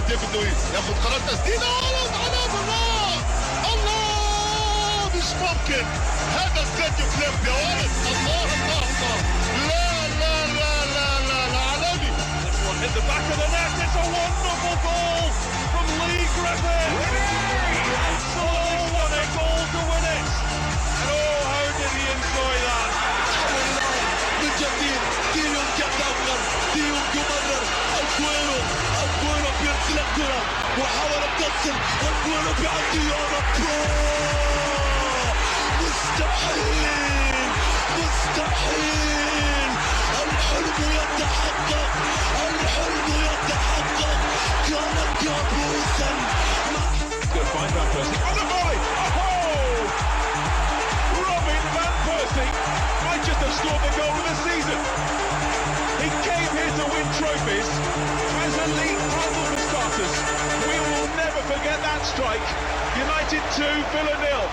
ديفيد لويس ياخذ قرار تسديده على بالراس. الله مش ممكن هذا استوديو كليب يا ولد. الله الله الله لا لا لا لا لا لا عالمي. In the back of the net, it's a wonderful goal from Lee Griffin. Absolutely stunning goal to win it. And oh, how did he enjoy that? من جديد ديون يتأخر ديون يمرر الكويرو بيرسل الكرة وحاول تصل والكويرو بيعدي مستحيل الحلم يتحقق كان كابوسا. Good find Van Persie. On the volley! Oh! Robin Van Persie might just have scored the goal of the season. He came here to win trophies as a league title for starters. We will never forget that strike. United 2, Villa 0.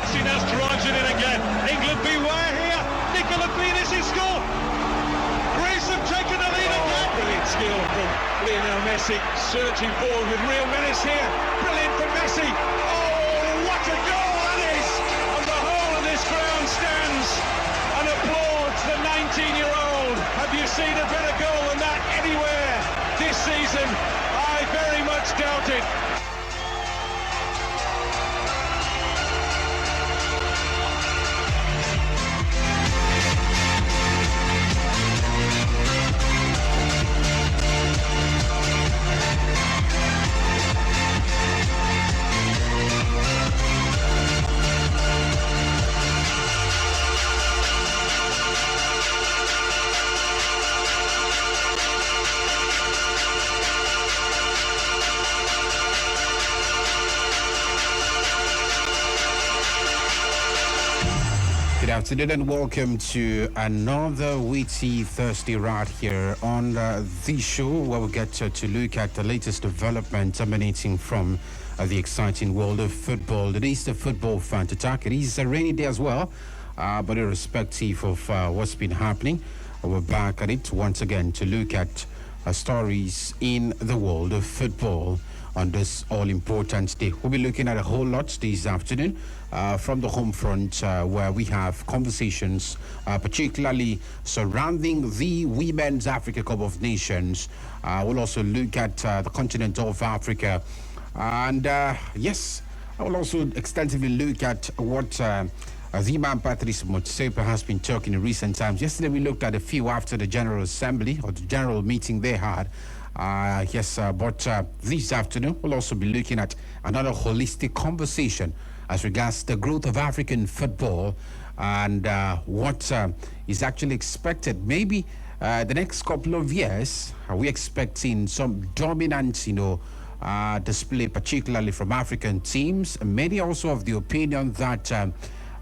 Sinas drives it in again. England beware here. Nicola Penis is scored. Greece have taken the lead again. Brilliant skill from Lionel Messi. Searching forward with real menace here. Brilliant from Messi. Oh, what a goal that is. And the whole of this ground stands and applauds the 19-year-old. Have you seen a better goal than that anywhere this season? I very much doubt it. Good afternoon and welcome to another witty Thursday right here on the show where we get to look at the latest development emanating from the exciting world of football. It is the football fan attack. It is a rainy day as well, but irrespective of what's been happening, we're back at it once again to look at stories in the world of football on this all-important day. We'll be looking at a whole lot this afternoon from the home front where we have conversations particularly surrounding the Women's Africa Cup of Nations. We'll also look at the continent of Africa. And yes, I will also extensively look at what the man Patrice Motsepe has been talking in recent times. Yesterday we looked at a few after the General Assembly or the general meeting they had. But this afternoon we'll also be looking at another holistic conversation as regards the growth of African football and what is actually expected. Maybe the next couple of years, are we expecting some dominant, display, particularly from African teams? Many also of the opinion that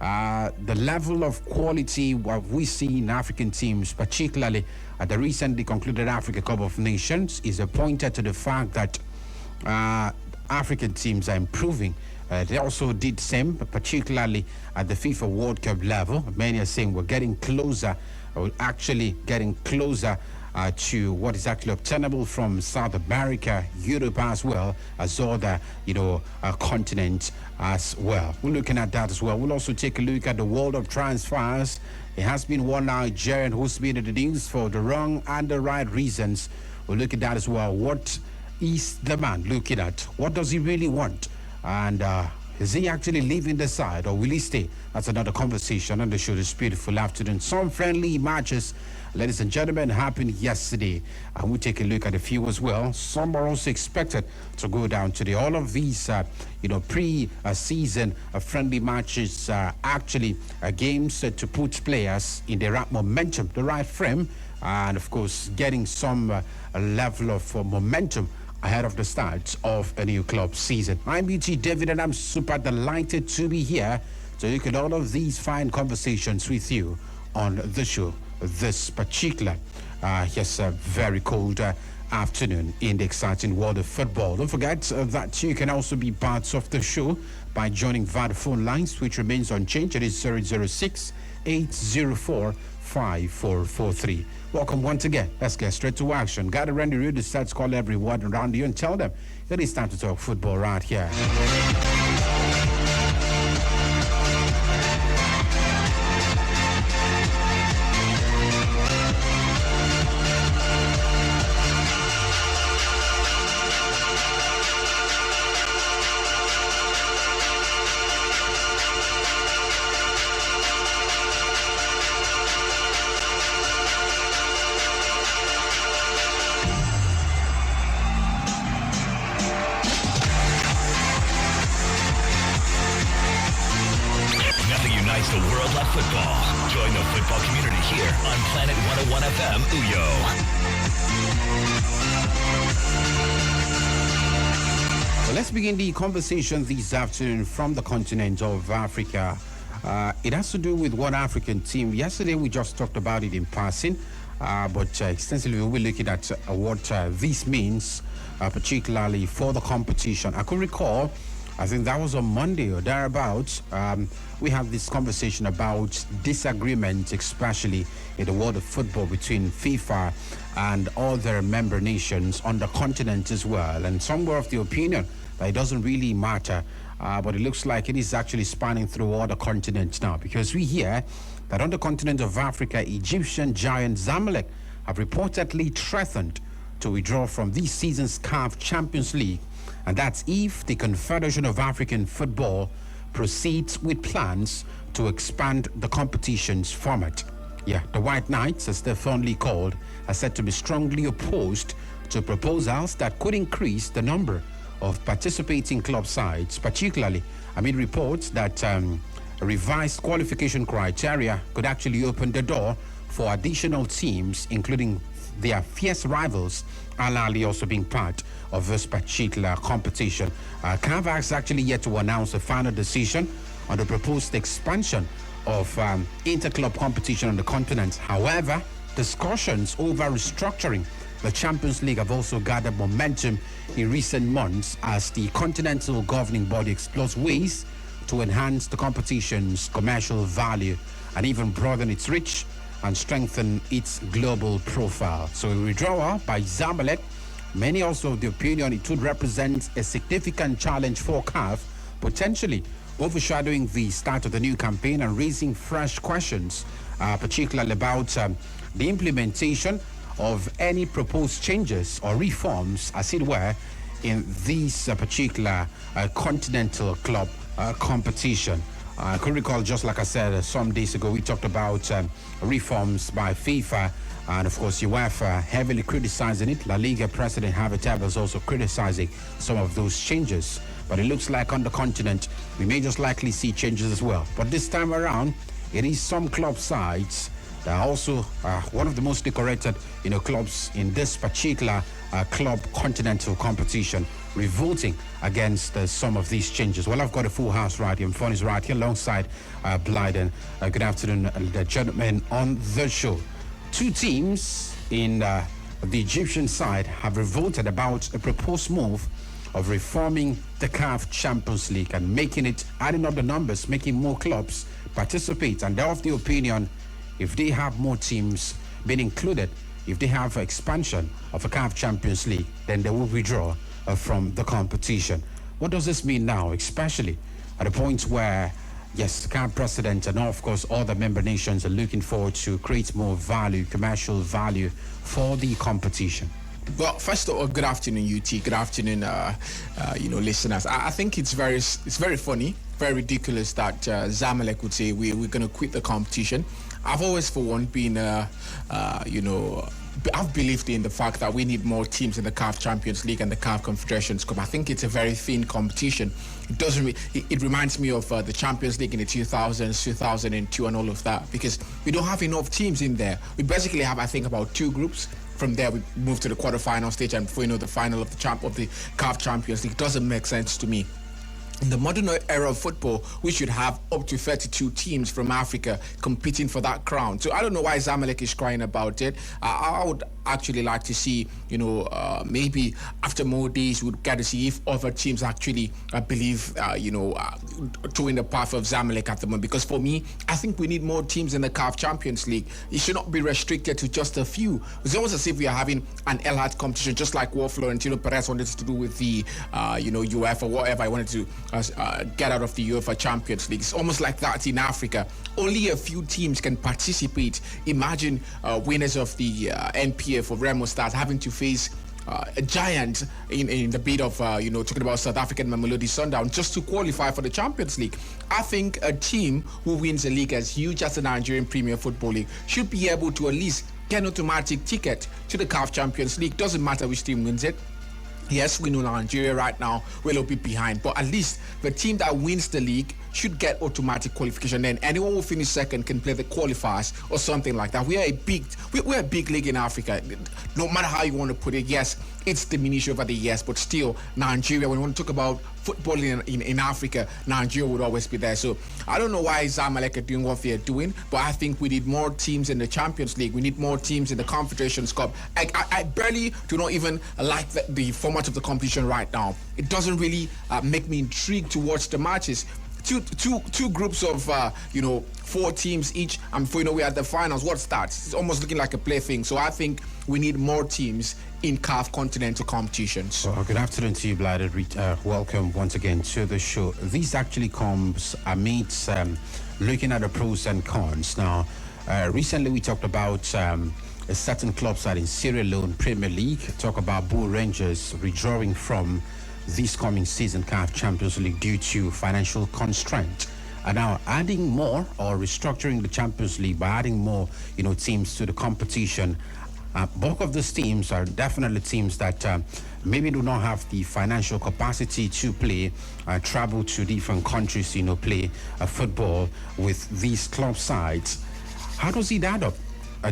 the level of quality what we see in African teams, particularly at the recently concluded Africa Cup of Nations, is pointed to the fact that African teams are improving. They also did same, particularly at the FIFA World Cup level. Many are saying we're getting closer, or actually getting closer to what is actually obtainable from South America, Europe as well as other, continents as well. We're looking at that as well. We'll also take a look at the world of transfers. It has been one Nigerian who's been in the news for the wrong and the right reasons. We'll look at that as well. What is the man looking at? What does he really want? And is he actually leaving the side or will he stay? That's another conversation on the show this beautiful afternoon. Some friendly matches, ladies and gentlemen, happened yesterday. And we'll take a look at a few as well. Some are also expected to go down today. All of these, pre-season friendly matches are actually games to put players in the right momentum, the right frame, and of course, getting some level of momentum ahead of the start of a new club season. I'm BT David and I'm super delighted to be here to look at all of these fine conversations with you on the show this particular, very cold afternoon in the exciting world of football. Don't forget that you can also be part of the show by joining via the phone lines, which remains unchanged. It is 006 804 5443. Welcome once again. Let's get straight to action. Got a Randy Rude to start to call everyone around you and tell them that it's time to talk football right here. The world of football. Join the football community here on Planet 101 FM Uyo. So let's begin the conversation this afternoon from the continent of Africa. It has to do with one African team. Yesterday we just talked about it in passing, but extensively we'll be looking at what this means, particularly for the competition. I could recall, I think that was on Monday or thereabouts, we had this conversation about disagreement, especially in the world of football, between FIFA and other member nations on the continent as well. And some were of the opinion that it doesn't really matter, but it looks like it is actually spanning through all the continents now, because we hear that on the continent of Africa, Egyptian giant Zamalek have reportedly threatened to withdraw from this season's CAF Champions League. And that's if the Confederation of African Football proceeds with plans to expand the competition's format. Yeah, the White Knights, as they're fondly called, are said to be strongly opposed to proposals that could increase the number of participating club sides, particularly amid reports that revised qualification criteria could actually open the door for additional teams, including their fierce rivals, Al Ahly also being part of this particular competition. CAF has actually yet to announce a final decision on the proposed expansion of inter-club competition on the continent. However, discussions over restructuring the Champions League have also gathered momentum in recent months as the continental governing body explores ways to enhance the competition's commercial value and even broaden its reach and strengthen its global profile. So a withdrawal by Zamalek, many also of the opinion it would represent a significant challenge for CAF, potentially overshadowing the start of the new campaign and raising fresh questions, particularly about the implementation of any proposed changes or reforms, as it were, in this particular continental club competition. I could recall, just like I said some days ago, we talked about reforms by FIFA and, of course, UEFA heavily criticizing it. La Liga president Javi Tebas is also criticizing some of those changes. But it looks like on the continent, we may just likely see changes as well. But this time around, it is some club sides that are also one of the most decorated, clubs in this particular club continental competition, revolting against some of these changes. Well, I've got a full house right here. Fun is right here alongside Blyden. Good afternoon, gentlemen, on the show. Two teams in the Egyptian side have revolted about a proposed move of reforming the CAF Champions League and making it, adding up the numbers, making more clubs participate. And they're of the opinion, if they have more teams being included, if they have expansion of a CAF Champions League, then they will withdraw from the competition. What does this mean now, especially at a point where, yes, CAF president and of course all the member nations are looking forward to create more value, commercial value for the competition? Well, first of all, good afternoon, UT. Good afternoon, listeners. I think it's very funny, very ridiculous that Zamalek would say we're going to quit the competition. I've always, for one, been, I've believed in the fact that we need more teams in the CAF Champions League and the CAF Confederations Cup. I think it's a very thin competition. It reminds me of the Champions League in the 2000s, 2002 and all of that, because we don't have enough teams in there. We basically have, I think, about two groups. From there, we move to the quarterfinal stage, and before you know, the final of the CAF Champions League. It doesn't make sense to me. in the modern era of football, we should have up to 32 teams from Africa competing for that crown. So I don't know why Zamalek is crying about it. I would actually like to see, maybe after more days, we'd get to see if other teams actually believe, towing the path of Zamalek at the moment. Because for me, I think we need more teams in the CAF Champions League. It should not be restricted to just a few. It's almost as if we are having an Elite competition, just like what Florentino Perez wanted to do with the, UEFA, whatever I wanted to get out of the UEFA Champions League. It's almost like that in Africa. Only a few teams can participate. Imagine winners of the NPF or Remo Stars having to face a giant in the bid of, talking about South African Mamelodi Sundowns just to qualify for the Champions League. I think a team who wins a league as huge as the Nigerian Premier Football League should be able to at least get an automatic ticket to the CAF Champions League. Doesn't matter which team wins it. Yes, we know Nigeria right now will a bit behind, but at least the team that wins the league should get automatic qualification. Then anyone who finishes second can play the qualifiers or something like that. We're a big league in Africa. No matter how you want to put it, yes, it's diminished over the years, but still, Nigeria, when we want to talk about football in Africa, Nigeria would always be there. So I don't know why Zamalek are doing what they're doing, but I think we need more teams in the Champions League. We need more teams in the Confederations Cup. I barely do not even like the format of the competition right now. It doesn't really make me intrigued to watch the matches. Two groups of 4 teams each, and before you know we're at the finals, what starts? It's almost looking like a plaything. So I think we need more teams in CAF continental competitions. Well, good afternoon to you, Bladder. Welcome once again to the show. This actually comes amidst looking at the pros and cons. Now, recently we talked about a certain club side in Sierra Leone Premier League. Talk about Bull Rangers withdrawing from this coming season CAF Champions League due to financial constraint. And now adding more or restructuring the Champions League by adding more, teams to the competition. Bulk of these teams are definitely teams that maybe do not have the financial capacity to play, travel to different countries, play football with these club sides. How does it add up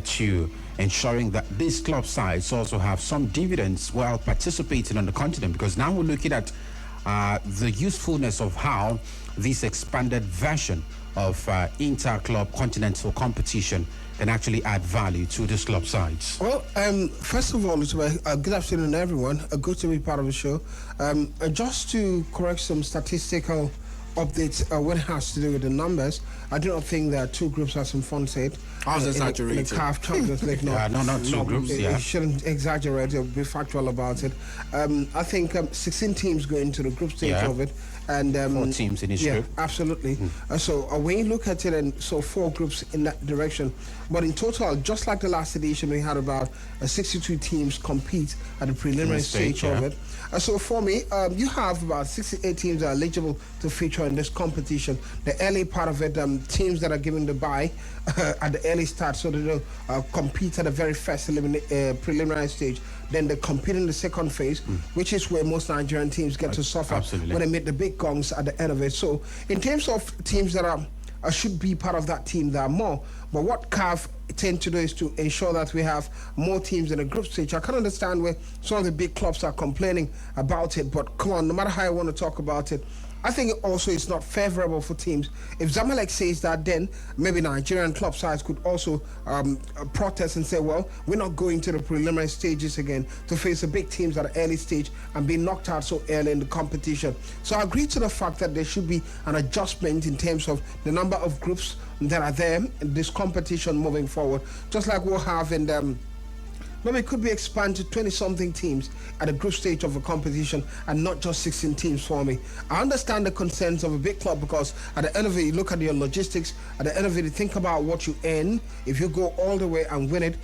to ensuring that these club sides also have some dividends while participating on the continent? Because now we're looking at the usefulness of how this expanded version of inter-club continental competition can actually add value to these club sides. Well, first of all, good afternoon, everyone. Good to be part of the show. Just to correct some statistical updates when it has to do with the numbers, I do not think there are 2 groups, as some fun said. I was exaggerating. In the CAF Champions League, no. not 2 groups, You shouldn't exaggerate or be factual about it. I think 16 teams go into the group stage of it. And 4 teams in each group. Absolutely. So when you look at it, and so 4 groups in that direction, but in total, just like the last edition, we had about 62 teams compete at the preliminary stage of it. So for me, you have about 68 teams that are eligible to feature in this competition. The early part of it, teams that are given the bye at the early start, so they don't compete at the very first preliminary stage. Then they compete in the second phase, which is where most Nigerian teams get to suffer when they meet the big guns at the end of it. So in terms of teams that are should be part of that team, there are more. But what CAF tend to do is to ensure that we have more teams in the group stage. I can understand where some of the big clubs are complaining about it, but come on, no matter how I want to talk about it, I think also it's not favorable for teams. If Zamalek says that, then maybe Nigerian club sides could also protest and say, well, we're not going to the preliminary stages again to face the big teams at the early stage and be knocked out so early in the competition. So I agree to the fact that there should be an adjustment in terms of the number of groups that are there in this competition moving forward, just like we'll have in maybe it could be expanded to 20-something teams at the group stage of a competition and not just 16 teams for me. I understand the concerns of a big club because at the end of it, you look at your logistics, at the end of it, you think about what you earn if you go all the way and win it,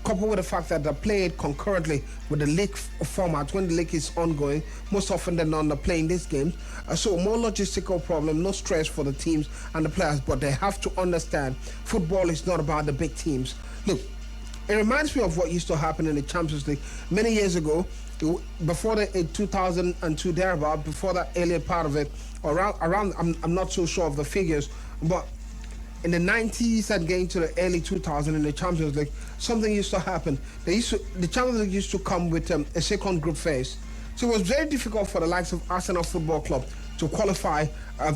coupled with the fact that they play it concurrently with the league format when the league is ongoing. Most often than not, they're playing this game. So more logistical problem, no stress for the teams and the players, but they have to understand football is not about the big teams. Look, it reminds me of what used to happen in the Champions League many years ago, before the 2002 thereabout, before that earlier part of it, around I'm not so sure of the figures, but in the 90s and getting to the early 2000s in the Champions League, something used to happen. The Champions League used to come with a second group phase. So it was very difficult for the likes of Arsenal Football Club to qualify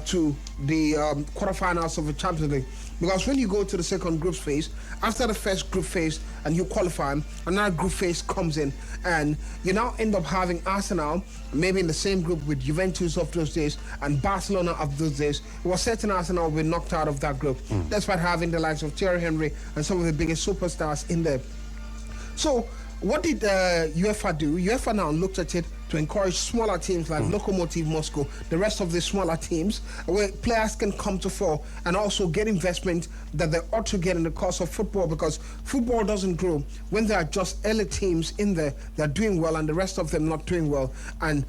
to the quarterfinals of the Champions League. Because when you go to the second group phase, after the first group phase and you qualify, another group phase comes in, and you now end up having Arsenal maybe in the same group with Juventus of those days and Barcelona of those days. It was certain Arsenal will be knocked out of that group, despite having the likes of Thierry Henry and some of the biggest superstars in there. So what did UEFA do? UEFA now looked at it to encourage smaller teams like Lokomotiv Moscow, the rest of the smaller teams, where players can come to fore and also get investment that they ought to get in the course of football, because football doesn't grow when there are just elite teams in there that are doing well and the rest of them not doing well. And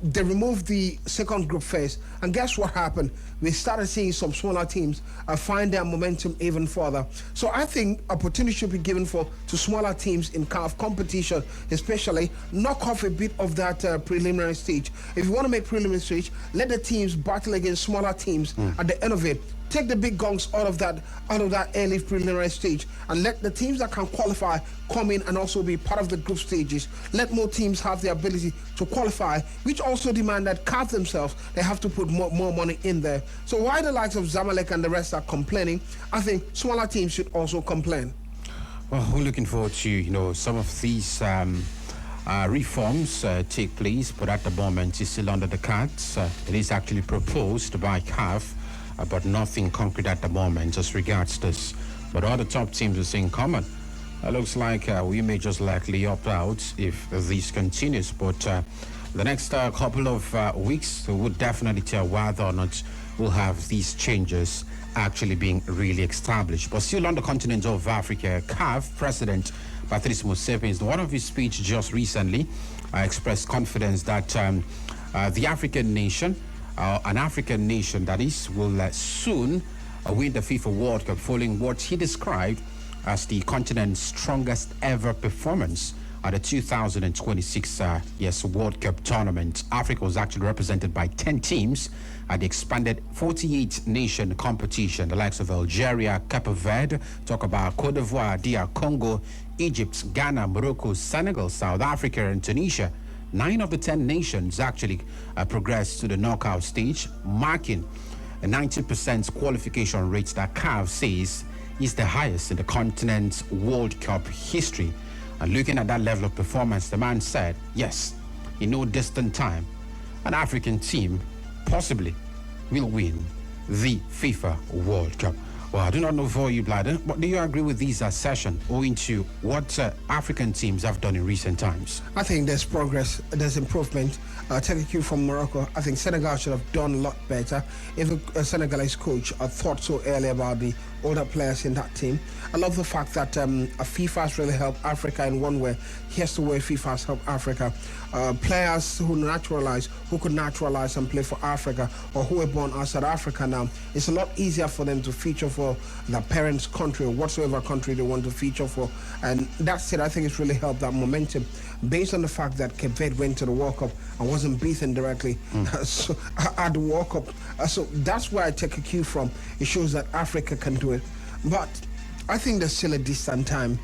they removed the second group phase. And guess what happened? We started seeing some smaller teams find their momentum even further. So I think opportunity should be given to smaller teams in CAF competition, especially knock off a bit of that preliminary stage. If you want to make preliminary stage, let the teams battle against smaller teams at the end of it. Take the big guns out of that early preliminary stage, and let the teams that can qualify come in and also be part of the group stages. Let more teams have the ability to qualify, which also demand that CAF themselves, they have to put more money in there. So while the likes of Zamalek and the rest are complaining, I think smaller teams should also complain. Well, we're looking forward to some of these reforms take place, but at the moment it's still under the cards. It is actually proposed by CAF, but nothing concrete at the moment as regards this. But all the top teams are saying common. It looks like we may just likely opt out if this continues. But the next couple of weeks would definitely tell whether or not we'll have these changes actually being really established. But still on the continent of Africa, CAF President Patrice Motsepe, in one of his speech just recently, expressed confidence that the African nation, an African nation that is, will soon win the FIFA World Cup, following what he described as the continent's strongest ever performance at the 2026 World Cup tournament. Africa was actually represented by 10 teams at the expanded 48-nation competition. The likes of Algeria, Cape Verde, talk about Cote d'Ivoire, DR Congo, Egypt, Ghana, Morocco, Senegal, South Africa, and Tunisia. 9 of the 10 nations actually progressed to the knockout stage, marking a 90% qualification rate that CAF says is the highest in the continent's World Cup history. And looking at that level of performance, the man said, yes, in no distant time, an African team possibly will win the FIFA World Cup. Well, I do not know for you, Bladder, but do you agree with these assertions owing to what African teams have done in recent times? I think there's progress, there's improvement. Take a cue from Morocco. I think Senegal should have done a lot better. If a Senegalese coach thought so early about the older players in that team. I love the fact that FIFA has really helped Africa in one way. Here's the way FIFA has helped Africa. Players who could naturalize and play for Africa, or who were born outside Africa now, it's a lot easier for them to feature for their parents' country or whatsoever country they want to feature for. And that's it. I think it's really helped that momentum, based on the fact that Cape Verde went to the World Cup and wasn't beaten directly so, at the World Cup. So that's where I take a cue from. It shows that Africa can do it. But I think there's still a distant time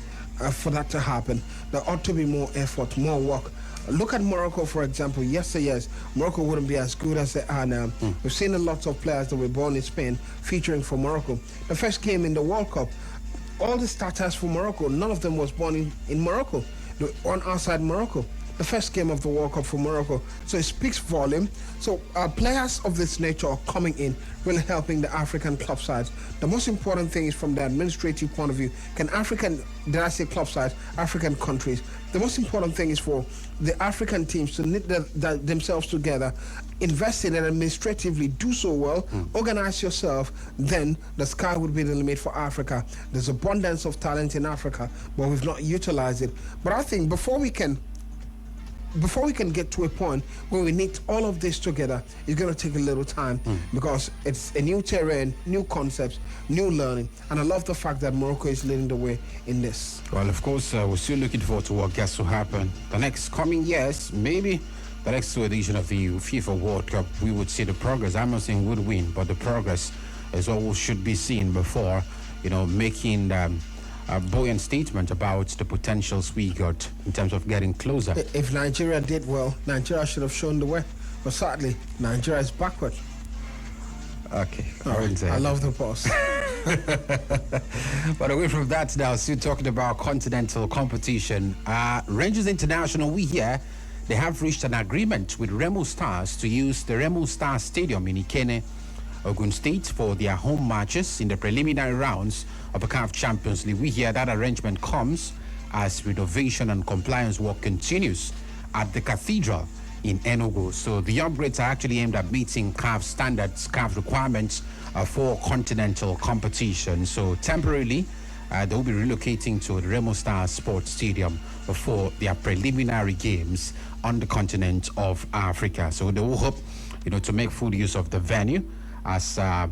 for that to happen. There ought to be more effort, more work. Look at Morocco, for example. Yes, Morocco wouldn't be as good as they are now. We've seen a lot of players that were born in Spain featuring for Morocco. The first game in the World Cup, all the starters for Morocco, none of them was born in Morocco. They were on outside Morocco. The first game of the World Cup for Morocco. So it speaks volume. So players of this nature are coming in, really helping the African club sides. The most important thing is from the administrative point of view, can club sides, African countries. The most important thing is for the African teams to knit themselves together, invest in it administratively, do so well, organize yourself, then the sky would be the limit for Africa. There's abundance of talent in Africa, but we've not utilized it. But I think before we can get to a point where we knit all of this together, it's going to take a little time because it's a new terrain, new concepts, new learning. And I love the fact that Morocco is leading the way in this. Well, of course, we're still looking forward to what gets to happen. The next coming years, maybe the next edition of the FIFA World Cup, we would see the progress. I'm not saying would win, but the progress is all should be seen before, making a buoyant statement about the potentials we got in terms of getting closer. If Nigeria did well, Nigeria should have shown the way. But sadly, Nigeria is backward. Okay. I love the pause. But away from that now, still talking about continental competition. Rangers International, we here, they have reached an agreement with Remo Stars to use the Remo Stars Stadium in Ikene, Ogun State for their home matches in the preliminary rounds of the CAF Champions League. We hear that arrangement comes as renovation and compliance work continues at the Cathedral in Enugu. So the upgrades are actually aimed at meeting CAF standards, CAF requirements for continental competition. So temporarily, they will be relocating to the Remo Stars Sports Stadium for their preliminary games on the continent of Africa. So they will hope, to make full use of the venue as the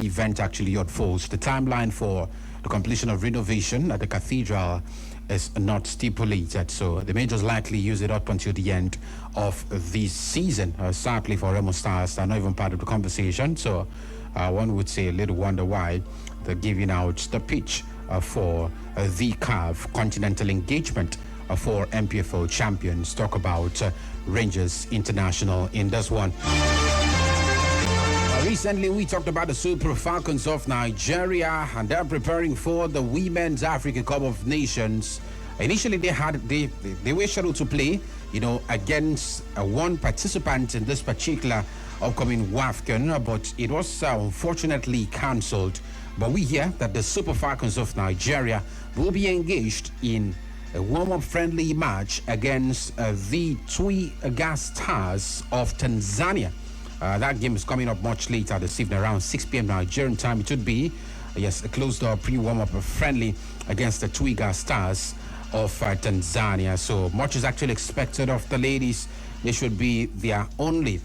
event actually unfolds. The timeline for the completion of renovation at the Cathedral is not stipulated, so they may just likely use it up until the end of this season. Sadly for Remo Stars, they're not even part of the conversation, so one would say a little wonder why they're giving out the pitch for the CAF Continental Engagement for MPFL champions. Talk about Rangers International in this one. Recently, we talked about the Super Falcons of Nigeria, and they're preparing for the Women's African Cup of Nations. Initially, they were scheduled to play, against one participant in this particular upcoming WAFCON, but it was unfortunately cancelled. But we hear that the Super Falcons of Nigeria will be engaged in a warm-up friendly match against the Twiga Stars of Tanzania. That game is coming up much later this evening, around 6 p.m. Nigerian time. It would be, a closed-door pre-warm-up friendly against the Twiga Stars of Tanzania. So much is actually expected of the ladies. This should be their only,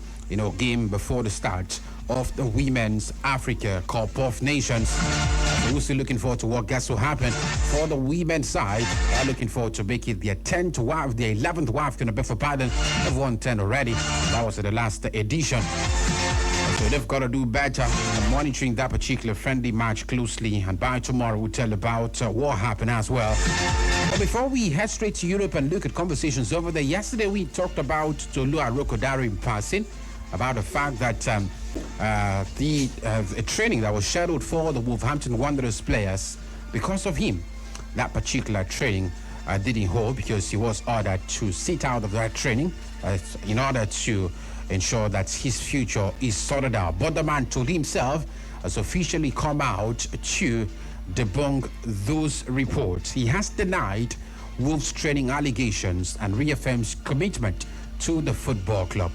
game before the start of the Women's Africa Cup of Nations. So we're still looking forward to what gets to happen for the women's side. They're looking forward to make it their 11th WAFCON, I beg for pardon. They've won 10 already. That was the last edition. So they've got to do better. I'm monitoring that particular friendly match closely, and by tomorrow we'll tell about what happened as well. But before we head straight to Europe and look at conversations over there, yesterday we talked about Tolu Arokodare in passing, about the fact that a training that was scheduled for the Wolverhampton Wanderers players, because of him, that particular training didn't hold because he was ordered to sit out of that training in order to ensure that his future is sorted out. But the man told himself has officially come out to debunk those reports. He has denied Wolves training allegations and reaffirms commitment to the football club.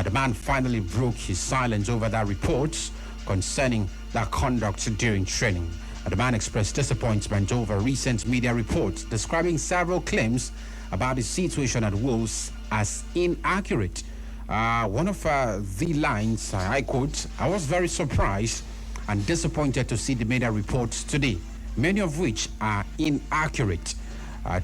The man finally broke his silence over that reports concerning that conduct during training. The man expressed disappointment over recent media reports describing several claims about his situation at Wolves as inaccurate. One of the lines, I quote, "I was very surprised and disappointed to see the media reports today, many of which are inaccurate.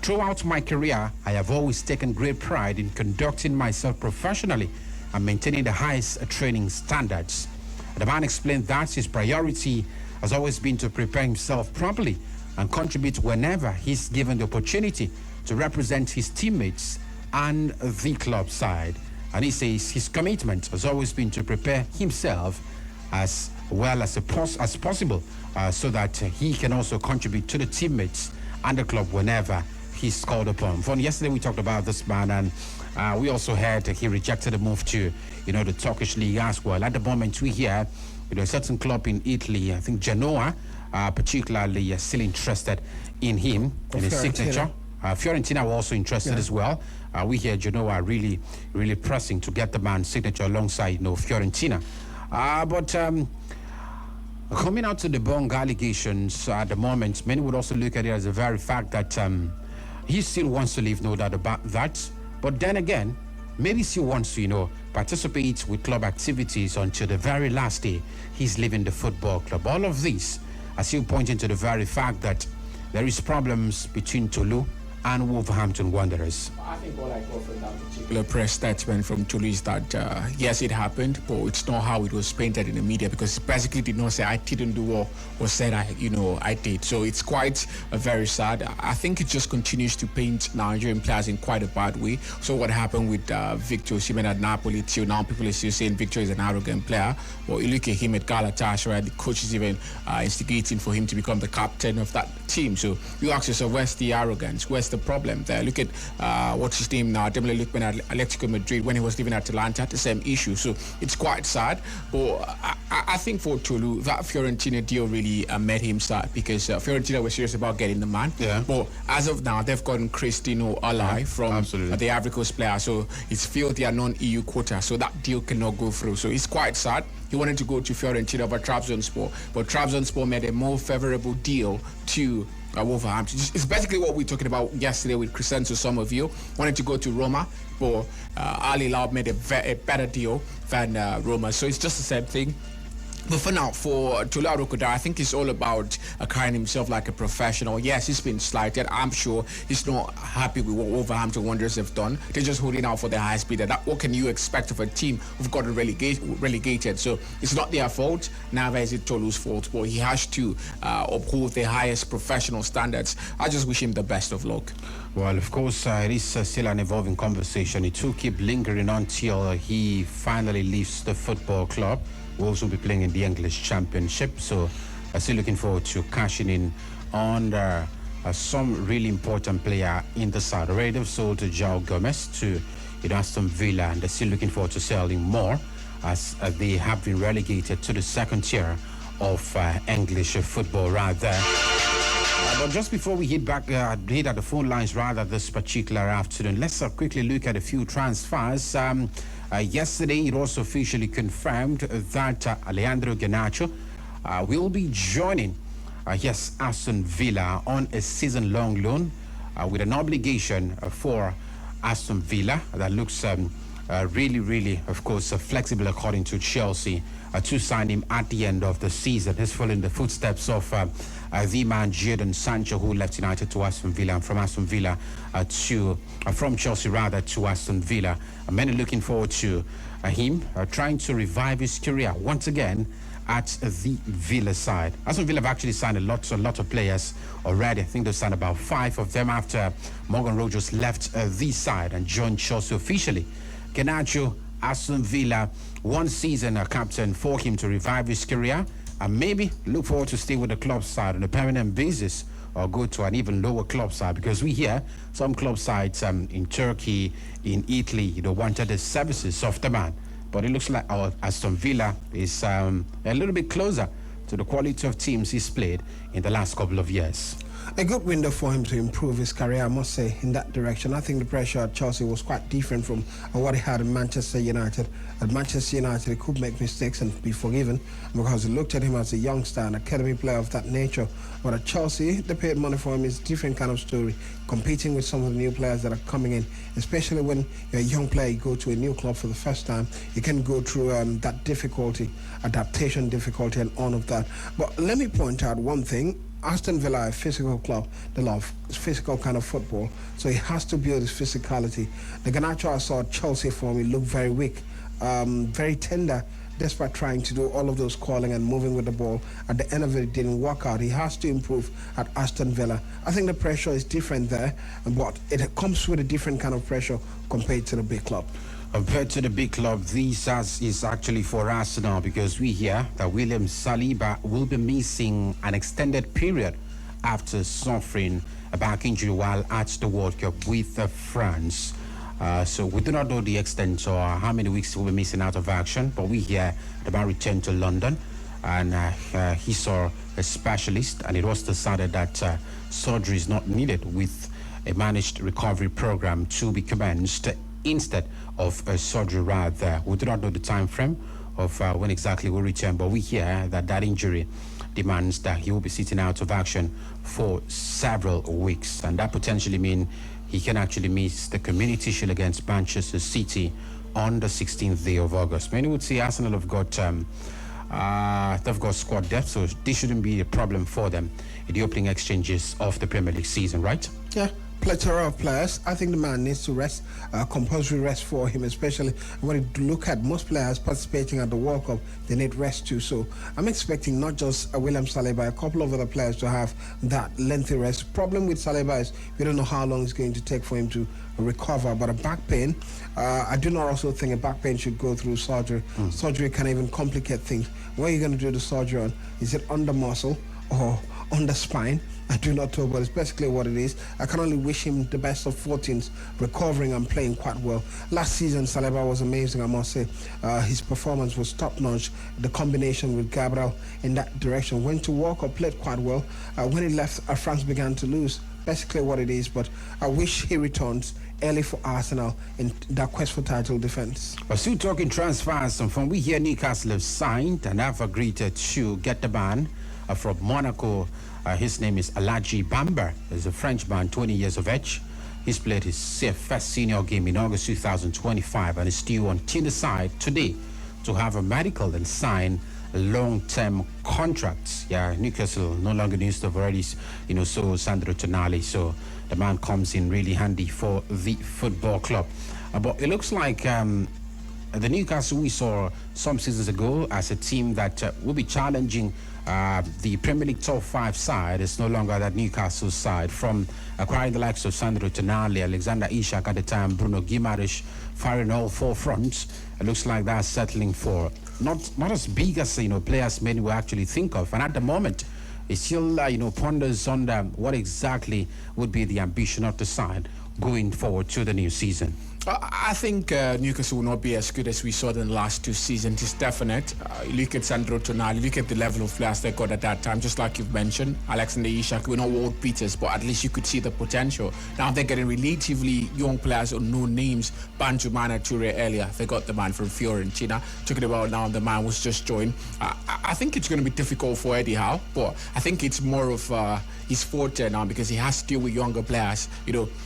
Throughout my career, I have always taken great pride in conducting myself professionally and maintaining the highest training standards." The man explained that his priority has always been to prepare himself properly and contribute whenever he's given the opportunity to represent his teammates and the club side. And he says his commitment has always been to prepare himself as well as possible so that he can also contribute to the teammates and the club whenever he's called upon. From yesterday, we talked about this man, and we also heard he rejected the move to, the Turkish league as well. At the moment, we hear, a certain club in Italy, I think Genoa, particularly still interested in him and his signature. Fiorentina were also interested as well. We hear Genoa really, really pressing to get the man's signature alongside, Fiorentina. But coming out to debunk allegations at the moment, many would also look at it as the very fact that he still wants to leave, no doubt about that. But then again, maybe he still wants to, participate with club activities until the very last day he's leaving the football club. All of this are still pointing to the very fact that there is problems between Tolu and Wolverhampton Wanderers. I think all I got from that particular press statement from Tolu is that yes, it happened, but it's not how it was painted in the media, because it basically did not say I didn't do what was said I did. So it's quite very sad. I think it just continues to paint Nigerian players in quite a bad way. So what happened with Victor Osimhen at Napoli till now, people are still saying Victor is an arrogant player. Well, you look at him at Galatasaray, the coach is even instigating for him to become the captain of that team. So you ask yourself, where's the arrogance? Where's the problem there? Look at what's his name now, Dembele Lookman at Atletico Madrid when he was living at Atalanta, the same issue. So it's quite sad. But I think for Tolu, that Fiorentina deal really made him sad, because Fiorentina was serious about getting the man. Yeah. But as of now, they've gotten Cristino Alai from the Ivory Coast player. So it's filled their non-EU quota. So that deal cannot go through. So it's quite sad. He wanted to go to Fiorentina over Trabzonspor, but Trabzonspor made a more favorable deal to Wolverhampton. It's basically what we were talking about yesterday with Crescenzo Somerville. Wanted to go to Roma, but Al Hilal made a better deal than Roma. So it's just the same thing. But for now, for Tolu Arokodare, I think it's all about carrying himself like a professional. Yes, he's been slighted. I'm sure he's not happy with what Wolverhampton Wanderers have done. They're just holding out for the highest bidder. What can you expect of a team who've gotten relegated? So it's not their fault. Neither is it Tolu's fault. But he has to uphold the highest professional standards. I just wish him the best of luck. Well, of course, it is still an evolving conversation. It will keep lingering until he finally leaves the football club. We'll also be playing in the English Championship, so still looking forward to cashing in on some really important player in the side. Already they've sold João Gomez to Aston Villa, and they're still looking forward to selling more, as they have been relegated to the second tier of English football right there. But just before we hit at the phone lines this particular afternoon, let's quickly look at a few transfers. Yesterday, it was officially confirmed that Alejandro Garnacho will be joining Aston Villa on a season-long loan with an obligation for Aston Villa that looks really, of course, flexible according to Chelsea to sign him at the end of the season. This following the footsteps of the man Jadon Sancho, who left United to Aston Villa, and from Aston Villa from Chelsea to Aston Villa. Many looking forward to him trying to revive his career once again at the Villa side. Aston Villa have actually signed a lot of players already. I think they've signed about 5 of them after Morgan Rogers left the side and joined Chelsea officially. Garnacho, Aston Villa, 1 season captain for him to revive his career, and maybe look forward to stay with the club side on a permanent basis, or go to an even lower club side, because we hear some club sides in Turkey, in Italy, wanted the services of the man. But it looks like our Aston Villa is a little bit closer to the quality of teams he's played in the last couple of years. A good window for him to improve his career, I must say, in that direction. I think the pressure at Chelsea was quite different from what he had in Manchester United. At Manchester United, he could make mistakes and be forgiven because he looked at him as a youngster, an academy player of that nature. But at Chelsea, they paid money for him. It's a different kind of story, competing with some of the new players that are coming in, especially when you're a young player, you go to a new club for the first time. You can go through that difficulty, adaptation difficulty and all of that. But let me point out one thing. Aston Villa, a physical club, they love physical kind of football, so he has to build his physicality. The Garnacho I saw at Chelsea for me looked very weak, very tender, despite trying to do all of those calling and moving with the ball. At the end of it didn't work out. He has to improve at Aston Villa. I think the pressure is different there, but it comes with a different kind of pressure compared to the big club. Compared to the big club, this is actually for Arsenal, because we hear that William Saliba will be missing an extended period after suffering a back injury while at the World Cup with France. So we do not know the extent or how many weeks he will be missing out of action, but we hear the man returned to London and he saw a specialist, and it was decided that surgery is not needed, with a managed recovery program to be commenced instead of a surgery right there. We do not know the time frame of when exactly will return, but we hear that injury demands that he will be sitting out of action for several weeks, and that potentially means he can actually miss the Community Shield against Manchester City on the 16th day of August. Many would say Arsenal have got they've got squad depth, so this shouldn't be a problem for them in the opening exchanges of the Premier League season, right? Yeah. plethora of players. I think the man needs to rest, compulsory rest for him, especially when you look at most players participating at the World Cup, they need rest too. So I'm expecting not just William Saliba, a couple of other players to have that lengthy rest. Problem with Saliba is we don't know how long it's going to take for him to recover, but a back pain, I do not also think a back pain should go through surgery. Surgery can even complicate things. Where are you going to do the surgery on? Is it on the muscle or on the spine? I do not know, but it's basically what it is. I can only wish him the best of fortunes, recovering and playing quite well. Last season, Saliba was amazing, I must say. His performance was top-notch. The combination with Gabriel in that direction. Went to World Cup, played quite well. When he left, France began to lose. Basically what it is, but I wish he returns early for Arsenal in that quest for title defense. We're still talking transfers, and from we hear Newcastle have signed and have agreed to get the man from Monaco. His name is Aladji Bamba. He's a French man, 20 years of age. He's played his first senior game in August 2025 and is still on the side today to have a medical and sign long-term contracts. Yeah, Newcastle no longer needs to have already, so Sandro Tonali. So the man comes in really handy for the football club. But it looks like the Newcastle we saw some seasons ago as a team that will be challenging the Premier League top 5 side is no longer that Newcastle side. From acquiring the likes of Sandro Tonali, Alexander Isak at the time, Bruno Guimaraes, firing all 4 fronts, it looks like that's settling for not as big as players many will actually think of. And at the moment, it still ponders on what exactly would be the ambition of the side going forward to the new season. I think Newcastle will not be as good as we saw in the last 2 seasons. It's definite. Look at Sandro Tonali, look at the level of players they got at that time, just like you've mentioned. Alexander Isak, we're not world beaters, but at least you could see the potential. Now they're getting relatively young players or no names. Banjumana Toure earlier, they got the man from Fiorentina. Talking about now the man was just joined. I think it's going to be difficult for Eddie Howe, but I think it's more of his forte now because he has to deal with younger players.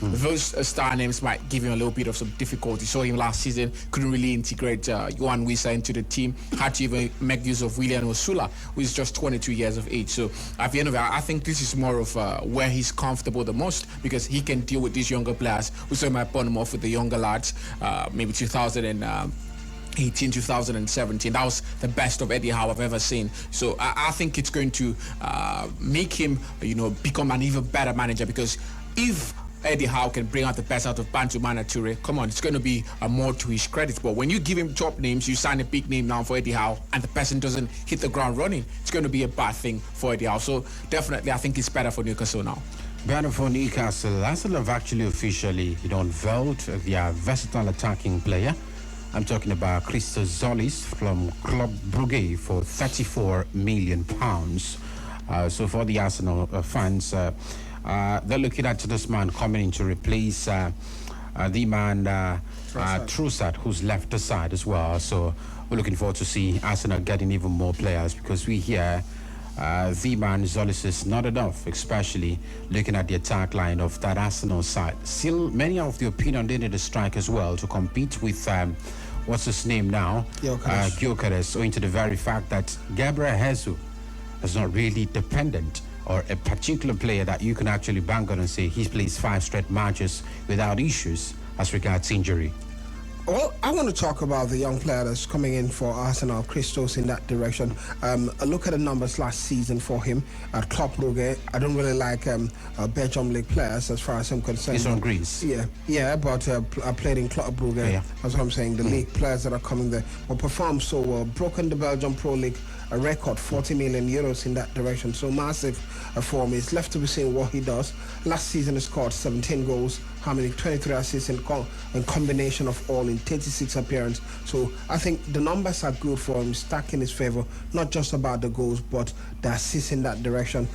Those star names might give him a little bit of some difficulty. Saw him last season, couldn't really integrate Yohan Wissa into the team, had to even make use of William Osula, who is just 22 years of age. So at the end of it, I think this is more of where he's comfortable the most because he can deal with these younger players. We saw him at Bournemouth with the younger lads, maybe 2018, 2017. That was the best of Eddie Howe I've ever seen. So I think it's going to make him, become an even better manager because if Eddie Howe can bring out the best out of Banjumana Toure, come on, it's going to be more to his credit. But when you give him top names, you sign a big name now for Eddie Howe, and the person doesn't hit the ground running, it's going to be a bad thing for Eddie Howe. So definitely, I think it's better for Newcastle now. Better for Newcastle. Arsenal have actually officially unveiled their versatile attacking player. I'm talking about Christos Zolis from Club Brugge for £34 million. So for the Arsenal fans, they're looking at this man coming in to replace the man Trossard, who's left the side as well. So we're looking forward to see Arsenal getting even more players because we hear the man Zolis is not enough, especially looking at the attack line of that Arsenal side. Still, many of the opinion they need a strike as well to compete with what's his name now? Gyökeres, owing to the very fact that Gabriel Jesus is not really dependent or a particular player that you can actually bank on and say he plays 5 straight matches without issues as regards injury. Well, I want to talk about the young player that's coming in for Arsenal, Christos, in that direction. A look at the numbers last season for him at Club Brugge. I don't really like Belgium League players as far as I'm concerned. He's on Greece. Yeah, but I played in Club Brugge. Yeah. That's what I'm saying. The league players that are coming there will perform so well. Broken the Belgium Pro League a record, 40 million euros in that direction. So massive for him. It's left to be seen what he does. Last season he scored 17 goals, 23 assists in combination of all in 36 appearances. So I think the numbers are good for him, stacked in his favor, not just about the goals, but the assists in that direction.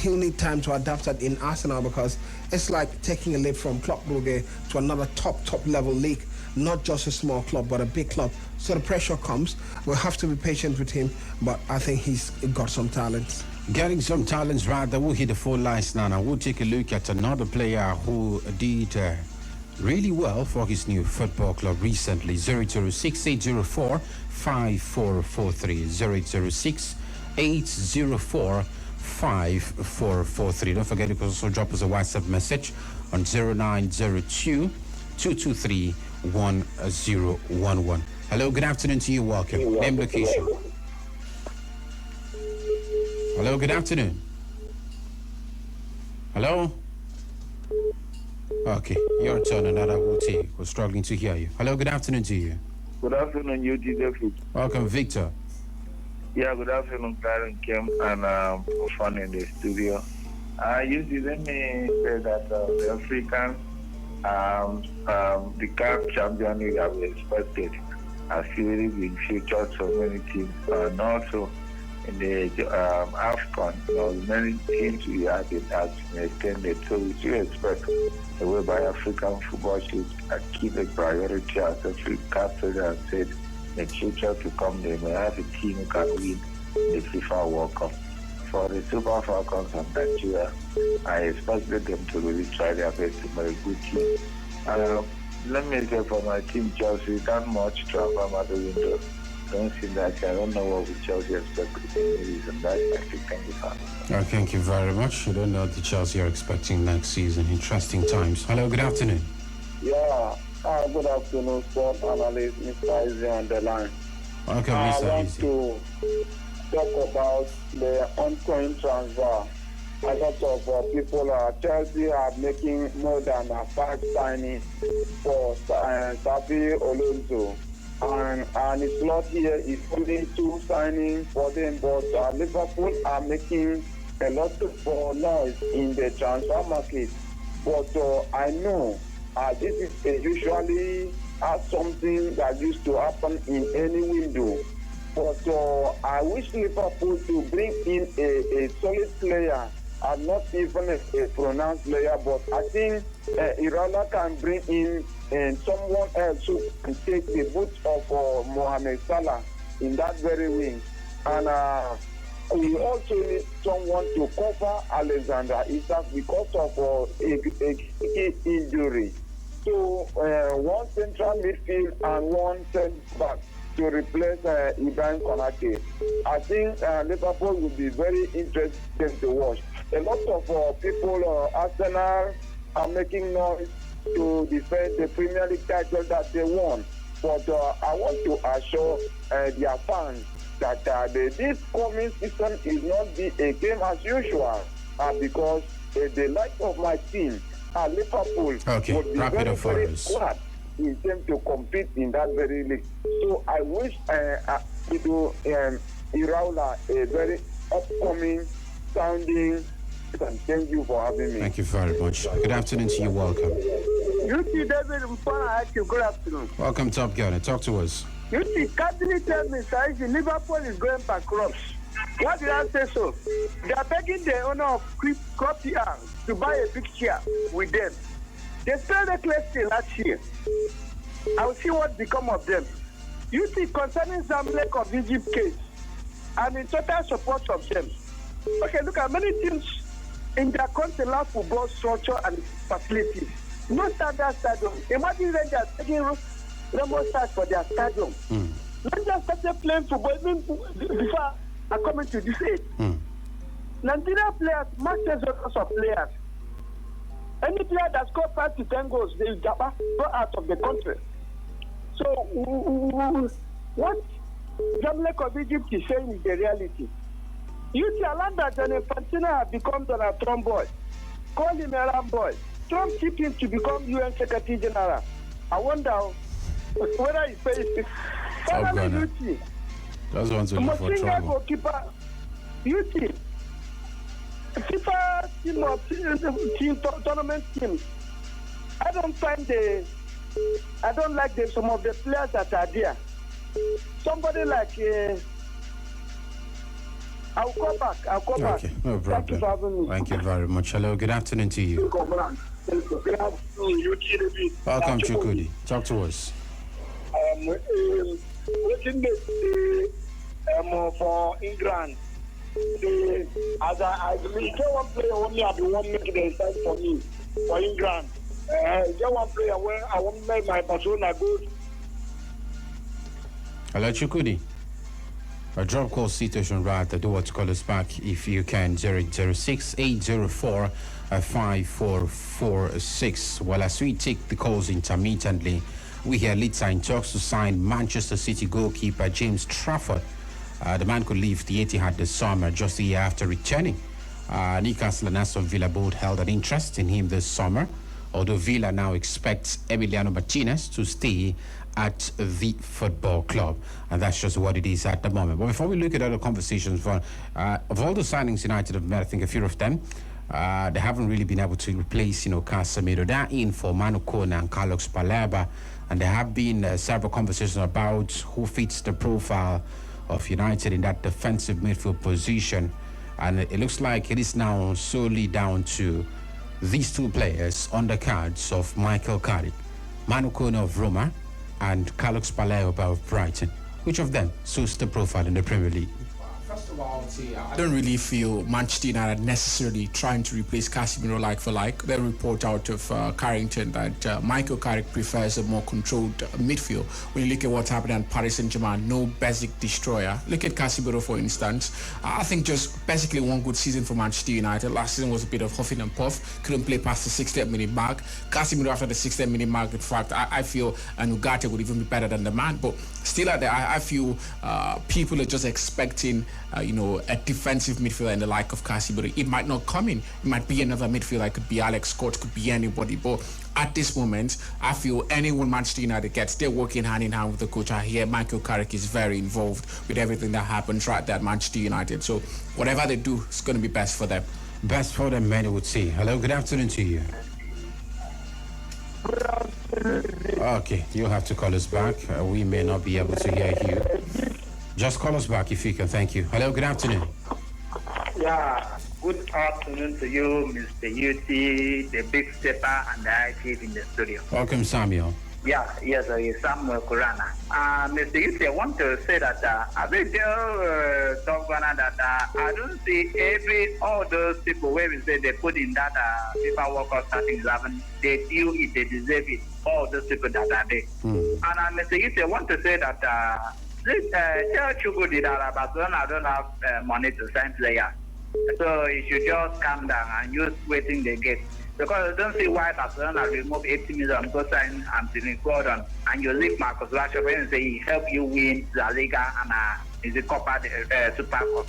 He'll need time to adapt that in Arsenal because it's like taking a leap from Club Brugge to another top level league. Not just a small club, but a big club. So the pressure comes. We'll have to be patient with him, but I think he's got some talents. Getting some talents right, that will hit the full lines now. We'll take a look at another player who did really well for his new football club recently. 006-804-5443. 006-804-5443. Don't forget, you can also drop us a WhatsApp message on 0902 223 1011. Hello, good afternoon to you. Welcome. Name, location. Hello, good afternoon. Hello? Okay, your turn, and that I will take. We're struggling to hear you. Hello, good afternoon to you. Good afternoon, UT David. Welcome, Victor. Yeah, good afternoon, Karen Kim and fun in the studio. UT, let me say that the African, the CAF champion we have expected has really been featured so many teams, and also in the AFCON, many teams we had it has been extended, so we still expect the way by African football should keep a priority, as the CAF president said, in the future to come, they may have a team who can win the FIFA World Cup. For the Super Falcons of Nigeria, I expected them to really try their best to make a good team. Let me say for my team, Chelsea, not much to have out the window. Don't see that. I don't know what Chelsea expect in the season. That I think can be fun. Thank you very much. You don't know what the Chelsea are expecting next season. Interesting times. Hello, good afternoon. Yeah, good afternoon, sport analyst Mr. Izzy on the line. Welcome, I Mr. want Izzy. to talk about the ongoing transfer. A lot of people Chelsea are making more than 5 signings for Xabi Alonso. And it's not here, it's only 2 signings for them, but Liverpool are making a lot of noise in the transfer market. But I know this is usually something that used to happen in any window. But I wish Liverpool to bring in a solid player, and not even a pronounced player, but I think Irala can bring in someone else who can take the boots of Mohamed Salah in that very wing. And we also need someone to cover Alexander Isak because of a injury. So one central midfield and one centre back to replace Ibrahim Konate. I think Liverpool will be very interesting to watch. A lot of people, Arsenal, are making noise to defend the Premier League title that they won. But I want to assure their fans that this coming season is not be a game as usual, because the life of my team, Liverpool, would be very, very glad in terms to compete in that very league. So I wish to do Iraola a very upcoming sounding. And thank you for having me. Thank you very much. Good afternoon to you. Welcome. UT David Mpana, good afternoon. Welcome, Top Gunner. Talk to us. UT, Cadbury tells me, sir, Liverpool is going bankrupt. Why did I say so? They are begging the owner of Crop PR to buy a picture with them. They spelled a question last year. I will see what become of them. UT, concerning Zamalek of Egypt case, I'm in total support of them. Okay, look at many teams in their country lack football structure and facilities. No standard stadium. Imagine Rangers taking Remo Stars for their stadium. Rangers started playing football even before I come into this age. Nigeria players, masters of players. Any player that scores 5 to 10 goals, they go out of the country. So, what Zamalek of Egypt is saying is the reality. UT Alanda and Infantino have become Donald Trump boy. Call him Iran boy. Trump tipped him to become UN Secretary General. I wonder whether he pays. Finally, UT. Those ones who look for trouble. Goalkeeper, UT. FIFA team tournament teams. I don't like some of the players that are there. Somebody like I'll come back. Okay, no problem. Thank you very much. Hello, good afternoon to you. Good afternoon, Welcome, Chukudi. Talk to us. For England, as I believe, one player only I the one make the start for me for England. One player where I want to make my Barcelona good. Hello, Chukudi. a drop call situation rather. Do what to call us back if you can. 006-804-5446. Well, as we take the calls intermittently, we hear Leeds are in talks to sign Manchester City goalkeeper James Trafford. The man could leave the Etihad this summer, just a year after returning. Newcastle and Aston Villa both held an interest in him this summer, although Villa now expects Emiliano Martinez to stay at the football club, and that's just what it is at the moment. But before we look at other conversations, of all the signings United have made, I think a few of them, they haven't really been able to replace, Casemiro. They're in for Manu Kone and Carlos Baleba, and there have been several conversations about who fits the profile of United in that defensive midfield position, and it looks like it is now solely down to these two players on the cards of Michael Carrick, Manu Kone of Roma, and Carlos Baleba of Brighton. Which of them suits the profile in the Premier League? First of all, I don't really feel Manchester United necessarily trying to replace Casemiro like for like. The report out of Carrington that Michael Carrick prefers a more controlled midfield. When you look at what's happening at Paris Saint-Germain, no basic destroyer. Look at Casemiro, for instance. I think just basically one good season for Manchester United. Last season was a bit of huffing and puff. Couldn't play past the 60th minute mark. Casemiro after the 60th minute mark, in fact, I feel Ugarte would even be better than the man. But still at there, I feel people are just expecting a defensive midfielder in the like of Casemiro. It might not come in. It might be another midfielder. It could be Alex Scott, could be anybody. But at this moment, I feel anyone Manchester United gets, they're working hand in hand with the coach. I hear Michael Carrick is very involved with everything that happens right there at Manchester United. So whatever they do, it's going to be best for them. Best for them, many would say. Hello, good afternoon to you. Okay, you'll have to call us back. We may not be able to hear you. Just call us back if you can. Thank you. Hello, good afternoon. Yeah, good afternoon to you, Mr. UT, the big stepper, and the IT in the studio. Welcome, Samuel. Yeah, yes, Samuel Kurana. Mr. UT, I want to say that I will tell Top Ghana that I don't see all those people where we say they put in that FIFA World Cup starting 11, they feel if they deserve it, all those people that are there. And Mr. UT, I want to say that tell Chukudi that Barcelona don't have money to sign players. So you should just calm down and use waiting the game. Because I don't see why Barcelona remove 80 million go sign Anthony Gordon and you leave Marcus Rashford and say he help you win La Liga and is the Copa Super Cup.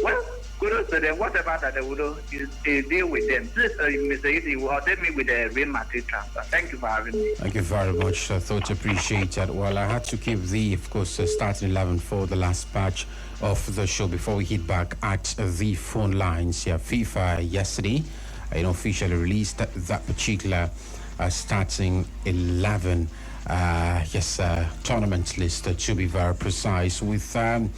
Well, kudos to them. Whatever that they will do, you deal with them. Please, Mr. Iti, you will update me with the Real Madrid transfer. Thank you for having me. Thank you very much. I thought appreciate that. Well, I had to keep of course, starting 11 for the last batch of the show before we hit back at the phone lines. Yeah, FIFA yesterday, officially released that particular starting 11 tournament list to be very precise, with some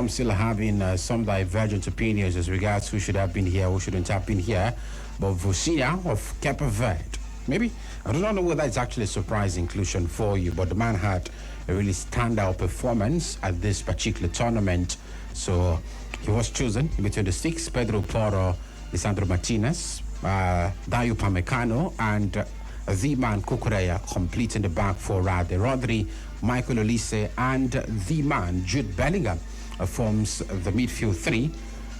still having some divergent opinions as regards who should have been here, who shouldn't have been here. But Vosinha of Cape Verde, maybe, I don't know whether it's actually a surprise inclusion for you, but the man had a really standout performance at this particular tournament. So he was chosen in between the six: Pedro Porro, Lisandro Martinez, Dayo Pamecano, and the man Cucurella completing the back four. Rodri, Michael Olise, and the man Jude Bellingham forms the midfield three.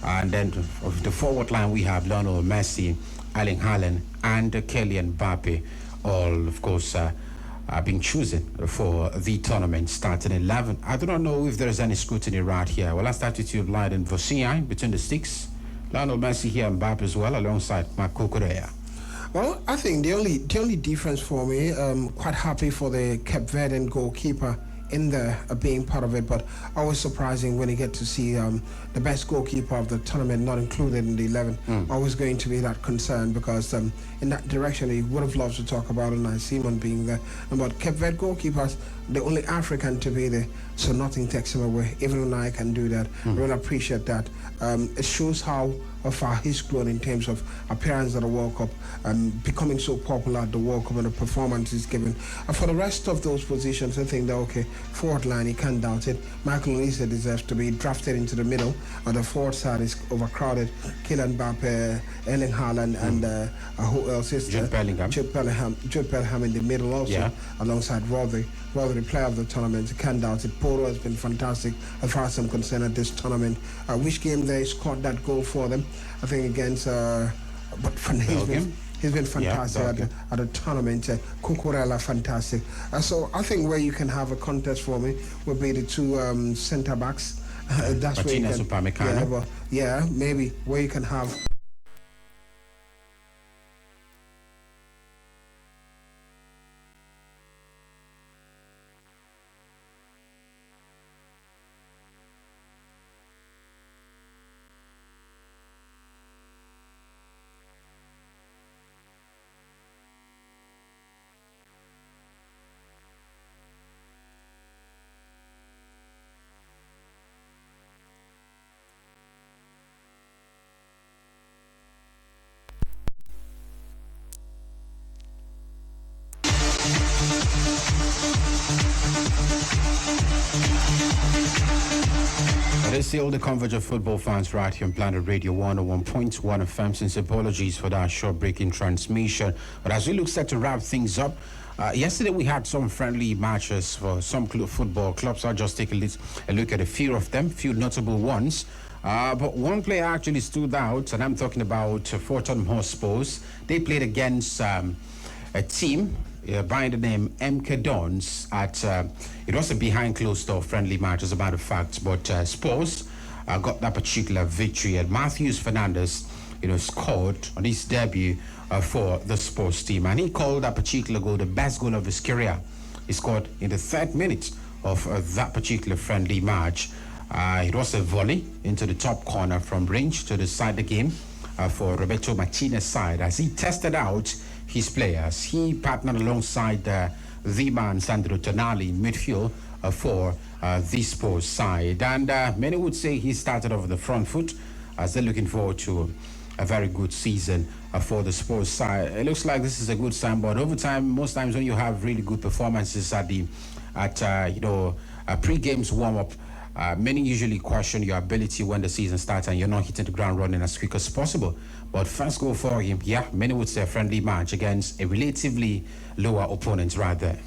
And then of the forward line we have Lionel Messi, Erling Haaland, and Kylian Mbappe, all of course being chosen for the tournament starting 11. I do not know if there's any scrutiny right here. Well, I start with you, Leiden Vosinha between the sticks, Lionel Messi here, Mbappe as well, alongside Marco Correa. Well, I think the only difference for me, quite happy for the Cape Verdean goalkeeper in there being part of it, but always surprising when you get to see the best goalkeeper of the tournament not included in the 11. Always going to be that concern, because in that direction he would have loved to talk about Unai Simon being there. But Cape Verde goalkeepers, the only African to be there, so nothing takes him away. Even Unai can do that. I really appreciate that. It shows how far he's grown in terms of appearance at the World Cup and becoming so popular at the World Cup and the performance he's given. For the rest of those positions, I think that, okay, forward line, you can't doubt it. Michael Olise deserves to be drafted into the middle. The forward side is overcrowded. Kylian Mbappe, Erling Haaland, and who else is there? Jude Bellingham. Jude Bellingham in the middle also, alongside Rodri. Rodri the player of the tournament. You can't doubt it. Poro has been fantastic as far as I'm concerned at this tournament. Which game they scored that goal for them? I think against, but he's been fantastic at the tournament. Cucurella, fantastic. So I think where you can have a contest for me would be the two centre backs. That's where you can. Maybe where you can have. It is still the coverage of football fans right here on Planet Radio 101.1 FM. Since apologies for that short breaking transmission. But as we look set to wrap things up, yesterday we had some friendly matches for some football clubs. I'll just take a look at a few of them, few notable ones. But one player actually stood out, and I'm talking about Tottenham Hotspur. They played against a team by the name MK Dons at it was a behind closed door friendly match, as a matter of fact, but Spurs got that particular victory, and Matheus Fernandes scored on his debut for the Spurs team, and he called that particular goal the best goal of his career. He scored in the 3rd minute of that particular friendly match. It was a volley into the top corner from range to decide the game for Roberto Martinez's side as he tested out his players. He partnered alongside the man Sandro Tonali in midfield for the Spurs side. And many would say he started off the front foot as they're looking forward to a very good season for the Spurs side. It looks like this is a good sign, but over time, most times when you have really good performances at pre-games warm-up, many usually question your ability when the season starts and you're not hitting the ground running as quick as possible. But first goal for him, many would say a friendly match against a relatively lower opponent right there.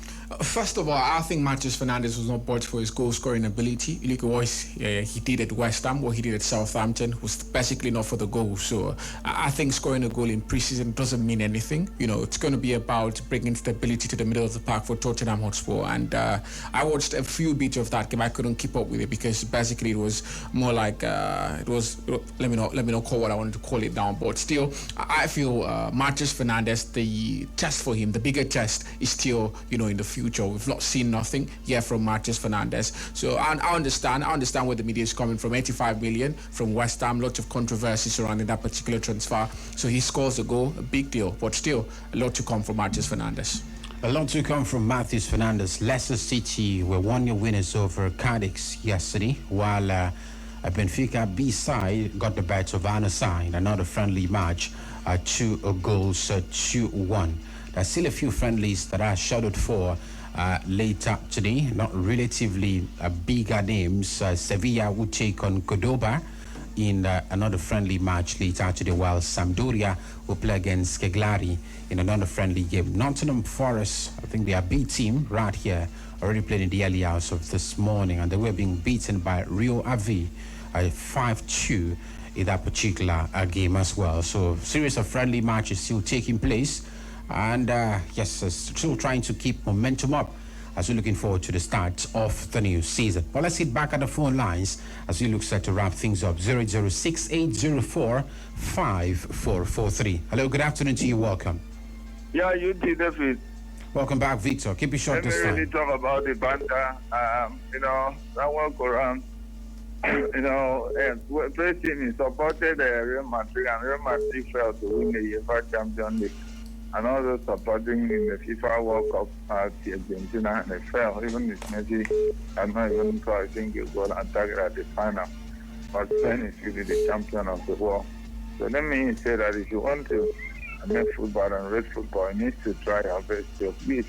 First of all, I think Matheus Fernandes was not bought for his goal-scoring ability. You look at what he did at West Ham, what he did at Southampton, was basically not for the goal. So I think scoring a goal in pre-season doesn't mean anything. It's going to be about bringing stability to the middle of the park for Tottenham Hotspur. And I watched a few bits of that game. I couldn't keep up with it because basically it was more like let me not call what I wanted to call it down. But still, I feel Matheus Fernandes, the test for him, the bigger test is still in the future. We've not seen nothing yet from Matheus Fernandes. So I understand where the media is coming from. 85 million from West Ham, lots of controversy surrounding that particular transfer. So he scores a goal, a big deal. But still, a lot to come from Matheus Fernandes. A lot to come from Matheus Fernandes. Leicester City were 1-0 winners over Cardiff yesterday, while Benfica B-side got the better of Anasai in another friendly match, 2 goals to 1. There's still a few friendlies that are scheduled for later today, not relatively bigger names. Sevilla will take on Cordoba in another friendly match later today, while Sampdoria will play against Cagliari in another friendly game. Nottingham Forest, I think they are B team right here, already played in the early hours of this morning, and they were being beaten by Rio Ave 5-2 in that particular game as well. So series of friendly matches still taking place. And still trying to keep momentum up as we're looking forward to the start of the new season. Well, let's hit back at the phone lines as we look set to wrap things up. 006-804-5443. Hello, good afternoon to you. Welcome. Yeah, you did, David. Welcome back, Victor. Keep it short this time. Let me really talk about the banter. That walk around. First team is supported Real Madrid, and Real Madrid failed to win the UEFA Champions League. And also supporting in the FIFA World Cup at Argentina, and they fell. Even if Messi had not even scored, I think, a goal and target at the final. But Spain is really the champion of the world. So let me say that if you want to make football and rate football, you need to try your best to at least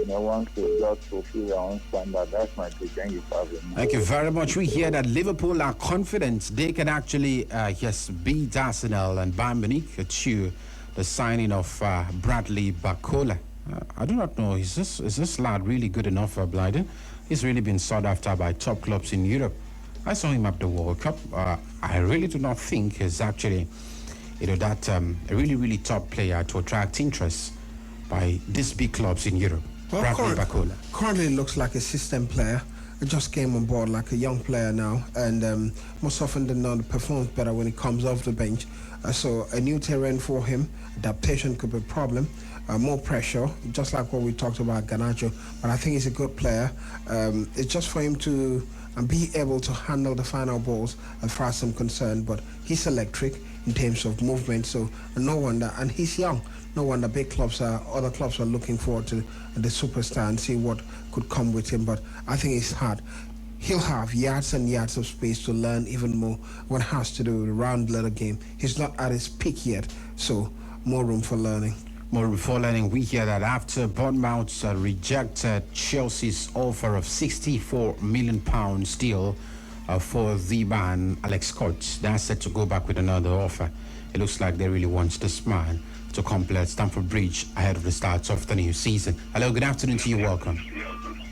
want to just fulfill your own standard. That's my take. Thank you for having me. Thank you very much. We hear that Liverpool are confident they can actually beat Arsenal and Bayern Munich to the signing of Bradley Barcola. I do not know. Is this lad really good enough for Blyden? He's really been sought after by top clubs in Europe. I saw him at the World Cup. I really do not think he's actually, that a really, really top player to attract interest by these big clubs in Europe. Well, currently looks like a system player. It just came on board like a young player now, and most often than not performs better when it comes off the bench. So a new terrain for him. Adaptation could be a problem. More pressure, just like what we talked about Garnacho. But I think he's a good player. It's just for him to be able to handle the final balls as far as I'm concerned. But he's electric in terms of movement. So no wonder, and he's young. No wonder other clubs are looking forward to the superstar and see what could come with him. But I think it's hard. He'll have yards and yards of space to learn even more when it has to do with the round letter game. He's not at his peak yet, so more room for learning. More room for learning. We hear that after Bournemouth rejected Chelsea's offer of £64 million deal for the man Alex Scott, they're set to go back with another offer. It looks like they really want this man to complete Stamford Bridge ahead of the start of the new season. Hello, good afternoon to you. Welcome.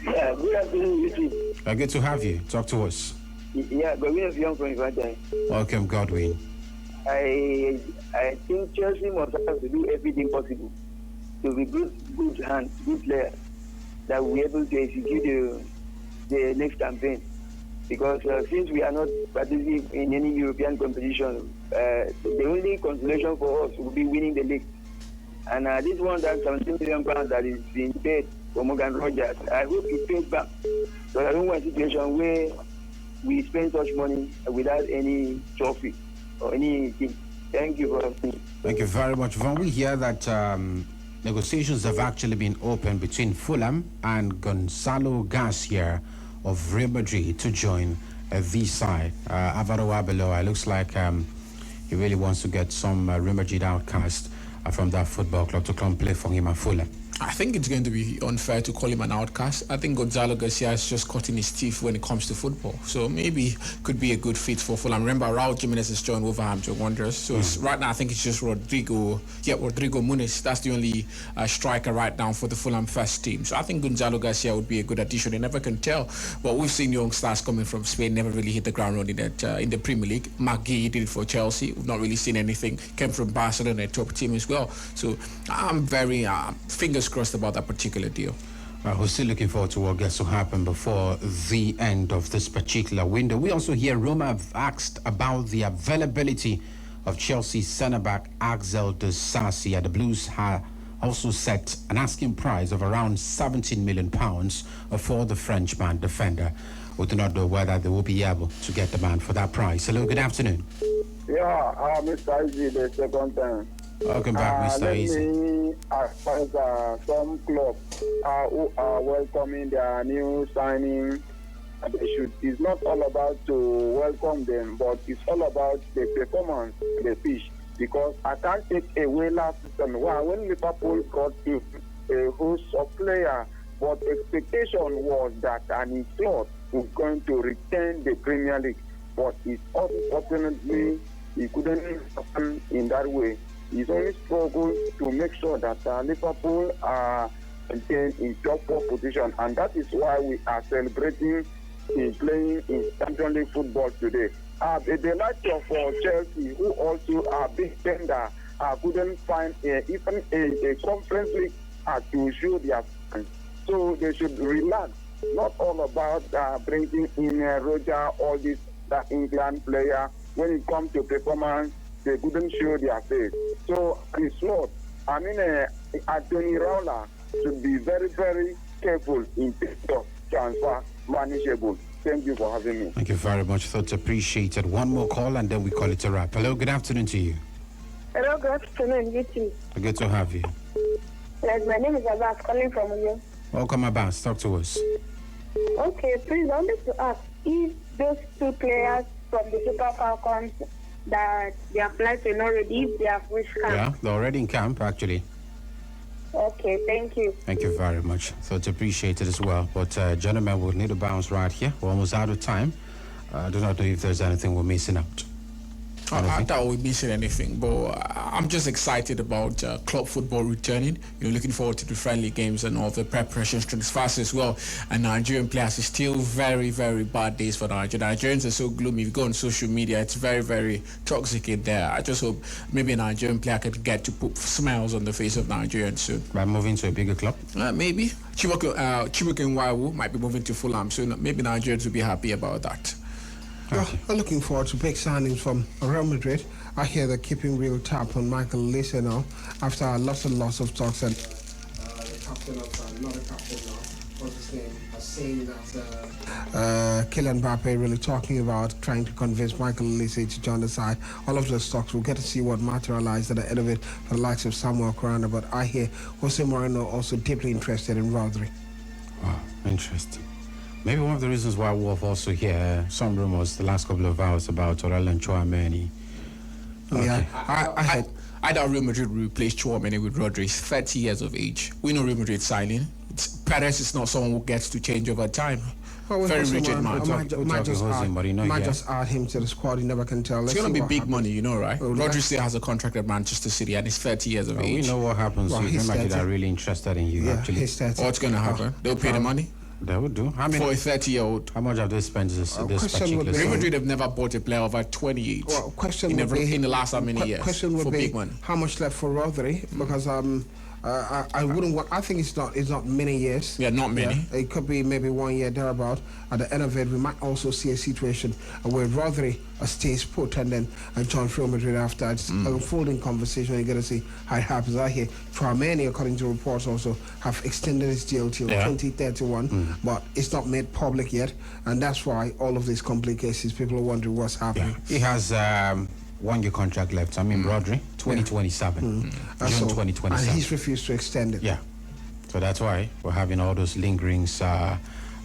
Yeah, good afternoon, you too. Good to have you. Talk to us. Yeah, Godwin is young from Ibadan. Welcome, Godwin. I think Chelsea must have to do everything possible to be good hands, good players that will be able to execute the next campaign. Because since we are not participating in any European competition, the only consolation for us will be winning the league. And this £117 million that is being paid for Morgan Rogers, I hope it pays back. So I don't want a situation where we spend such money without any trophy or anything. Thank you for asking. Thank you very much. When we hear that negotiations have actually been opened between Fulham and Gonzalo Garcia of Real Madrid to join the side. Alvaro Arbeloa, it looks like he really wants to get some Real Madrid outcast from that football club to come play for him at Fulham. I think it's going to be unfair to call him an outcast. I think Gonzalo Garcia is just cutting his teeth when it comes to football. So maybe could be a good fit for Fulham. Remember, Raul Jimenez has joined Wolverhampton Wanderers. So right now, I think it's just Rodrigo Muniz. That's the only striker right now for the Fulham first team. So I think Gonzalo Garcia would be a good addition. You never can tell. But we've seen young stars coming from Spain, never really hit the ground running in the Premier League. McGee did it for Chelsea. We've not really seen anything. Came from Barcelona, a top team as well. So I'm very fingers crossed about that particular deal. We're still looking forward to what gets to happen before the end of this particular window. We also hear Roma have asked about the availability of Chelsea centre-back Axel Disasi. The Blues have also set an asking price of around £17 million for the Frenchman defender. We do not know whether they will be able to get the man for that price. Hello, good afternoon. Yeah, Mr. Easy, the second time. Welcome back, Mr. Easy. Let me advise some clubs who are welcoming their new signing. It's not all about to welcome them, but it's all about the performance, the pitch. Because I can't take away last season when Liverpool got a host of players, but expectation was that an Slot was going to retain the Premier League. But it's unfortunately he couldn't happen in that way. He's only struggled to make sure that Liverpool are maintained in top 4 position, and that is why we are celebrating in playing in Champions League football today. The likes of Chelsea, who also are big tender, couldn't find even a conference league to show their strength. So they should relax. Not all about bringing in Roger, all these England player. When it comes to performance, they couldn't show their face. So it's not. Anthony Raola should be very, very careful in terms of transfer manageable. Thank you for having me. Thank you very much. Thoughts appreciated. One more call and then we call it a wrap. Hello, good afternoon to you. Hello, good afternoon. You too. Good to have you. Yes, my name is Abbas, calling from you. Welcome, Abbas. Talk to us. Okay, please, I wanted to ask if those 2 players from the Super Falcons that they applied to already, if they have reached camp. Yeah, they're already in camp, actually. Okay, thank you. Thank you very much. So it's appreciated as well. But gentlemen, we'll need to bounce right here. We're almost out of time. I do not know if there's anything we're missing out. I doubt we're missing anything, but I'm just excited about club football returning. Looking forward to the friendly games and all the preparations to fast as well. And Nigerian players, it's still very, very bad days for Nigeria. Nigerians are so gloomy. If you go on social media, it's very, very toxic in there. I just hope maybe a Nigerian player could get to put smiles on the face of Nigerians soon. By moving to a bigger club? Maybe. Chibuike Nwaiwu might be moving to Fulham soon. Maybe Nigerians will be happy about that. Well, I'm looking forward to big signings from Real Madrid. I hear they're keeping real tap on Michael Olise now after lots and lots of talks. And the captain of not a captain now, what's his name, saying that Kylian Mbappe really talking about trying to convince Michael Olise to join the side. All of those talks, we'll get to see what materialized at the end of it for the likes of Samuel Corona. But I hear Jose Moreno also deeply interested in Rodri. Wow, interesting. Maybe one of the reasons why we'll also hear some rumors the last couple of hours about Aurelien Tchouameni. Okay. Yeah, I doubt Real Madrid will replace Tchouameni with Rodri. He's 30 years of age. We know Real Madrid signing. Perez is not someone who gets to change over time. Well, very rigid man. Might just add him to the squad. You never can tell. It's going to be big money, right? Rodri still has a contract at Manchester City and he's 30 years of age. We know what happens. Well, Real Madrid are really interested in you, actually. What's going to happen? They'll pay the money? They would do. How many, for a 30-year-old. How much have they spent this particular Real Madrid have never bought a player over 28 in the last how many years for big money. How much left for Rodri? Because I wouldn't want. I think it's not many years. Yeah, not many. Yeah, it could be maybe 1 year thereabout. At the end of it, we might also see a situation where Rodri stays put and then joins Real Madrid after. It's a unfolding conversation. You got to see how it happens. I hear Tchouameni, according to reports, also have extended his deal till 2031, but it's not made public yet, and that's why all of these complications. People are wondering what's happening. Yeah. He has 1 year contract left. I mean, Rodri, 2027, June 2027. And he's refused to extend it. Yeah. So that's why we're having all those lingering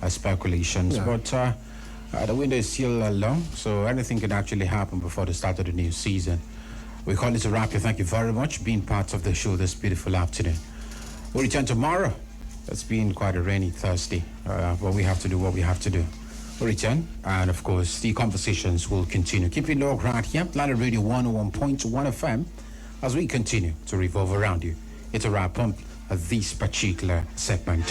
speculations. Yeah. But the window is still long, so anything can actually happen before the start of the new season. We call it a wrap. Thank you very much for being part of the show this beautiful afternoon. We'll return tomorrow. It's been quite a rainy Thursday, but we have to do what we have to do. We'll return, and of course, the conversations will continue. Keep it locked right here, Planet Radio 101.1 FM, as we continue to revolve around you. It's a wrap on this particular segment.